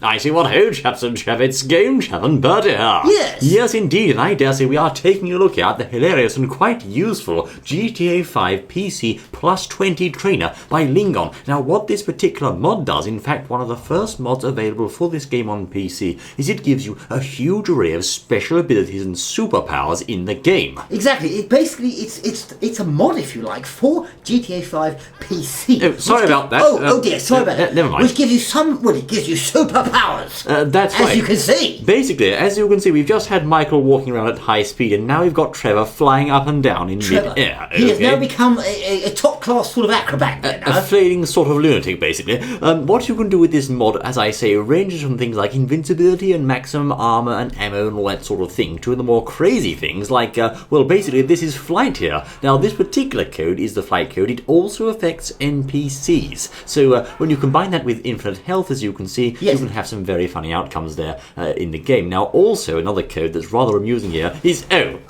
I see what ho, chaps and chappets, game chat and birdie here. Yes. Yes, indeed, and I dare say we are taking a look at the hilarious and quite useful GTA 5 PC plus 20 trainer by LinGon. Now, what this particular mod does, in fact, one of the first mods available for this game on PC, is it gives you a huge array of special abilities and superpowers in the game. Exactly. It's a mod, if you like, for GTA 5 PC. Oh, sorry about that. Oh dear, sorry about that. Never mind. Which gives you it gives you superpowers. That's right. As you can see. Basically, as you can see, we've just had Michael walking around at high speed, and now we've got Trevor flying up and down in mid-air. He has now become a top-class sort of acrobat. A flailing sort of lunatic, basically. What you can do with this mod, as I say, ranges from things like invincibility and maximum armor and ammo and all that sort of thing, to the more crazy things like, basically, this is flight here. Now, this particular code is the flight code. It also affects NPCs. So, when you combine that with infinite health, as you can see, you can have some very funny outcomes there in the game. Now, also, another code that's rather amusing here is, did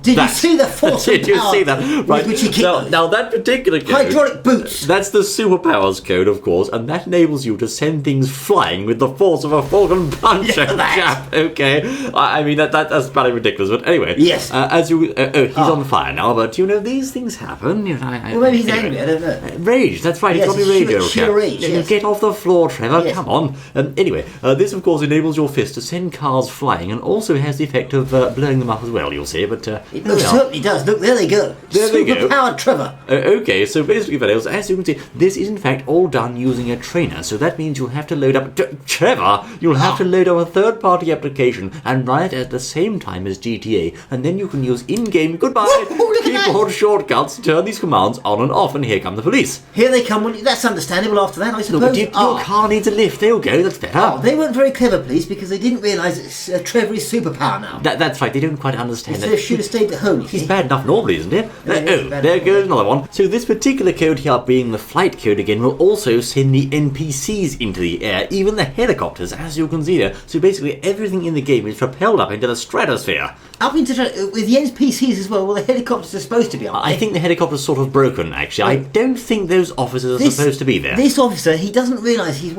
you see the force Did you see that? Right. Which you keep Now, that particular code... hydraulic boots. That's the superpowers code, of course, and that enables you to send things flying with the force of a Falcon punch, chap. Okay. I mean, that's probably ridiculous, but anyway. Yes. As you... he's on fire now, but, these things happen. Well, maybe he's angry, I don't know. Rage, that's right. Yes, it's got to be radio, sheer rage, yes. Get off the floor, Trevor. Yes. Come on. Anyway, this, of course, enables your fist to send cars flying, and also has the effect of blowing them up as well, you'll see, but... it certainly does. Look, there they go. There they go. Superpowered Trevor. Okay, so basically, fellows, as you can see, this is in fact all done using a trainer, so that means you'll have to load up... Trevor! You'll have to load up a third-party application and run it at the same time as GTA, and then you can use in-game keyboard shortcuts to turn these commands on and off, and here come the police. Here they come. That's understandable after that, I suppose. Look, your car needs a lift. There you go, that's better. They weren't very clever, police, because they didn't realise it's Trevor's superpower now. That's right, they don't quite understand that. They should have stayed at home. He's bad enough normally, isn't he? There goes another one. So this particular code here, being the flight code again, will also send the NPCs into the air, even the helicopters, as you can see there. So basically everything in the game is propelled up into the stratosphere. Up into with the NPCs as well. Well, the helicopters are supposed to be on. I think the helicopter's sort of broken, actually. I don't think those officers are supposed to be there. This officer, he doesn't realise he's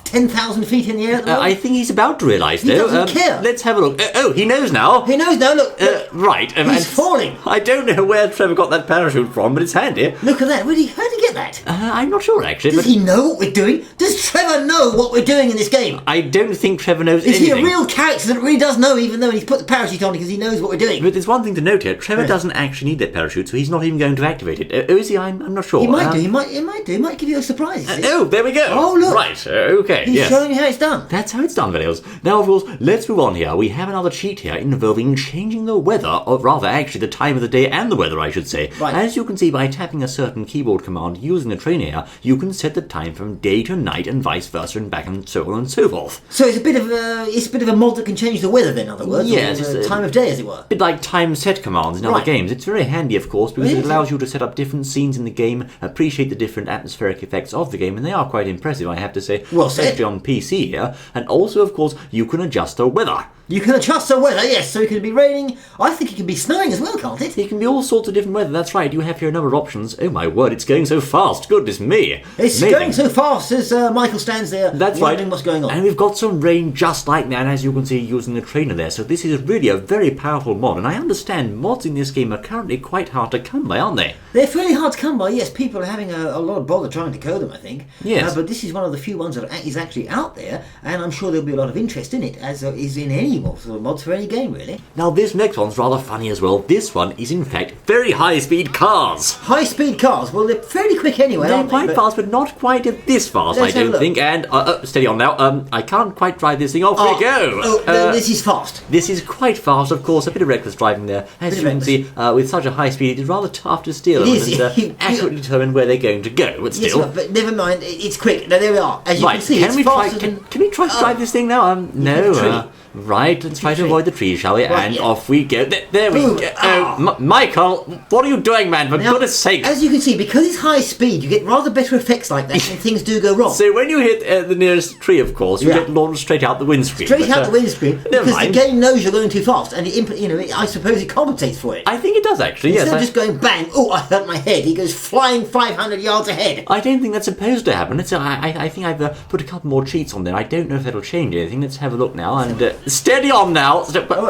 10,000 feet in the air at the moment? I think he's about to realise, though. He doesn't care. Let's have a look. He knows now. He knows now, look. Right. He's falling. I don't know where Trevor got that parachute from, but it's handy. Look at that. How did he get that? I'm not sure, actually. Does he know what we're doing? Does Trevor know what we're doing in this game? I don't think Trevor knows anything. Is he a real character that really does know, even though he's put the parachute on because he knows what we're doing? But there's one thing to note here. Trevor doesn't actually need that parachute, so he's not even going to activate it. Is he? I'm not sure. He might do. He might do. He might give you a surprise. There we go. Oh, look. Right. Okay. He's showing you how it's done. That's how it's done, videos. Now, of course, let's move on here. We have another cheat here involving changing the weather, or rather, actually, the time of the day and the weather, I should say. Right. As you can see, by tapping a certain keyboard command using the trainer here, you can set the time from day to night and vice versa and back and so on and so forth. So it's a bit of a mod that can change the weather, then, in other words. Yes, it's time of day, as it were. A bit like time set commands in other games. It's very handy, of course, because it allows you to set up different scenes in the game, appreciate the different atmospheric effects of the game, and they are quite impressive, I have to say. Well said. Especially on PC here, and also, of course, you can adjust the weather. You can adjust the weather, yes, so it can be raining. I think it can be snowing as well, can't it? It can be all sorts of different weather, that's right. You have here a number of options. Oh my word, it's going so fast. Goodness me. It's going so fast as Michael stands there wondering what's going on. And we've got some rain just like that, as you can see, using the trainer there. So this is really a very powerful mod. And I understand mods in this game are currently quite hard to come by, aren't they? They're fairly hard to come by, yes. People are having a lot of bother trying to code them, I think. Yes. But this is one of the few ones that is actually out there, and I'm sure there'll be a lot of interest in it, as is in any sort of mods for any game, really. Now, this next one's rather funny as well. This one is, in fact, very high-speed cars. High-speed cars? Well, they're fairly quick anyway, They're aren't quite they? fast, but not quite this fast, I don't think. And, steady on now. I can't quite drive this thing. Off we go. This is fast. This is quite fast, of course. A bit of reckless driving there. As you can see, with such a high speed, it is rather tough to steer them and accurately determine where they're going to go. But still... Yes, but never mind. It's quick. Now, there we are. As you can see, it's faster than... Can we try to drive this thing now? No. Right, let's try to avoid the trees, shall we? Right, And yeah. off we go. There we Ooh, go. ah. Michael, what are you doing, man? For Now, goodness sake. as you can see, because it's high speed, you get rather better effects like that when things do go wrong. So when you hit the nearest tree, of course, you Yeah. get launched straight out the windscreen. Straight But, out the windscreen, never because mind. the game knows you're going too fast, and I suppose it compensates for it. I think it does, actually, yes. Instead of just going bang, oh, I hurt my head, he goes flying 500 yards ahead. I don't think that's supposed to happen. I think I've put a couple more cheats on there. I don't know if that'll change anything. Let's have a look now. And steady on now.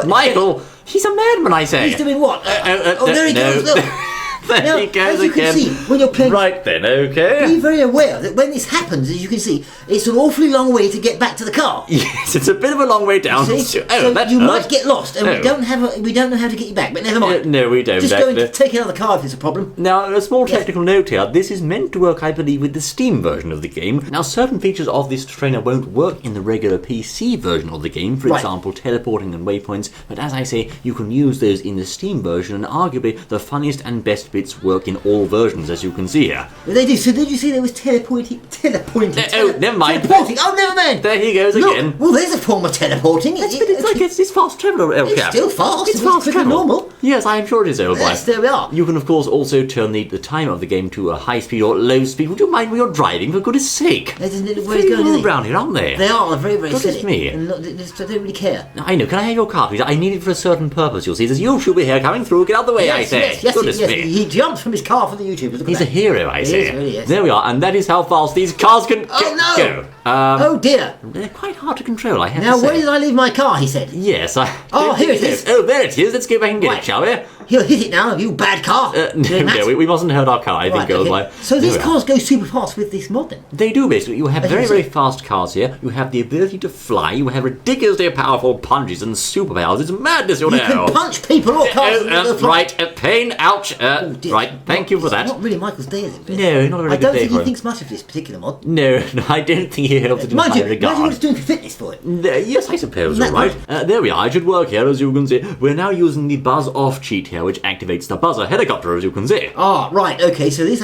Michael, he's a madman, I say. He's doing what? There he no. goes, look. There Now, he goes as you again. can see, when you're playing... Right then, okay. Be very aware that when this happens, as you can see, it's an awfully long way to get back to the car. Yes, it's a bit of a long way down. See? So So you might get lost, and Oh. we don't know how to get you back. But never mind. No, we don't. Just go actually. and take another car if it's a problem. Now, a small technical note here. This is meant to work, I believe, with the Steam version of the game. Now, certain features of this trainer won't work in the regular PC version of the game. For Right. example, teleporting and waypoints. But as I say, you can use those in the Steam version, and arguably the funniest and best bits work in all versions, as you can see here. They do. So did you see there was teleporting? Never mind. Teleporting. Oh, never mind. There he goes Look, again. well, there's a form of teleporting. It's fast travel. It's still fast. It's fast pretty travel. normal. Yes, I am sure it is, old boy. Yes, there we are. You can, of course, also turn the time of the game to a high speed or low speed. Would you mind when you're driving, for goodness sake? Isn't it where Very he's going, little isn't he? around here, aren't they? They are very, very Goodness silly. me. And they don't really care. I know. Can I have your car, please? I need it for a certain purpose, you'll see. There's you should be here coming through. Get out of the way, I say. Yes, Goodness yes. me. He jumped from his car for the YouTubers. Look at He's a that. hero, I say. is, really is. There we are, and that is how fast these cars can Oh, no. go. Oh, dear. They're quite hard to control, I have Now, to say. where did I leave my car, he said. Yes, I... Oh, here it is. Oh, there it is. Let's go back and get Right. it, shall we? He'll hit it now, you bad car. Doing that. No, we mustn't hurt our car, I think, Right, old okay. boy. So There these we are. cars go super fast with this mod then? They do, basically. You have As you very, can very see. fast cars here. You have the ability to fly. You have ridiculously powerful punches and superpowers. It's madness, you You know. can punch people or cars and they'll fly. Right, pain, ouch. Oh, dear. Right, thank you for that. It's not really Michael's day, is it? No, not a very I good don't day think for he him. thinks much of this particular mod. No, I don't think he held it in Mind high you, regard. imagine what it's doing for fitness for it. Yes, I suppose, Isn't that alright. There we are, it should work here, as you can see. We're now using the buzz off cheat here, which activates the buzzer helicopter, as you can see. Ah, right, okay, so this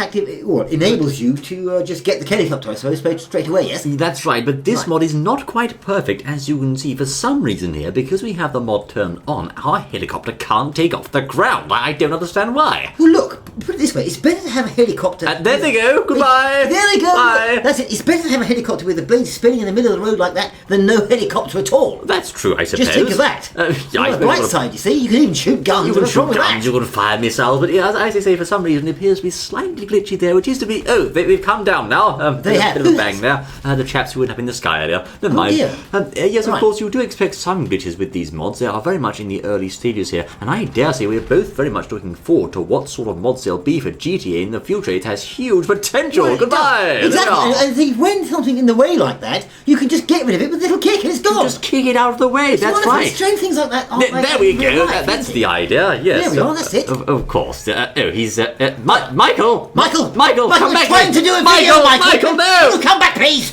enables you to just get the helicopter, I suppose, straight away, yes? That's right, but this Right. mod is not quite perfect, as you can see. For some reason here, because we have the mod turned on, our helicopter can't take off the ground. I don't understand why. Well, look, put it this way, it's better to have a helicopter... There they go, goodbye. There they go! Bye. That's it, it's better to have a helicopter with the blades spinning in the middle of the road like that than no helicopter at all. That's true, I suppose. Just think of that. Yeah, On I the suppose bright you've got side, you see, you can even shoot guns. You can What's wrong shoot with guns, that? you can fire missiles, but yeah, as I say, for some reason it appears to be slightly glitchy there, which is to be... Oh, they've come down now. They have. A bit of a bang there. The chaps who went up in the sky earlier. Never mind. dear. Yes, of Right. course, you do expect some glitches with these mods. They are very much in the early stages here, and I dare say we're both very much looking forward to what sort of mods there'll be for GTA in the future. It has huge potential. Right, Goodbye. it does. There we Exactly, are. and think when something's in the way like that, you can just get rid of it with a little kick and it's gone. Just kick it out of the way. It's That's wonderful. right. Strange things like that. aren't There like we in real go. life, That's isn't the it? idea. Yes. There we are, that's it. Of course. He's Michael. Michael, Michael, come we're back. trying to do a video, Michael, no. Michael, come back, please.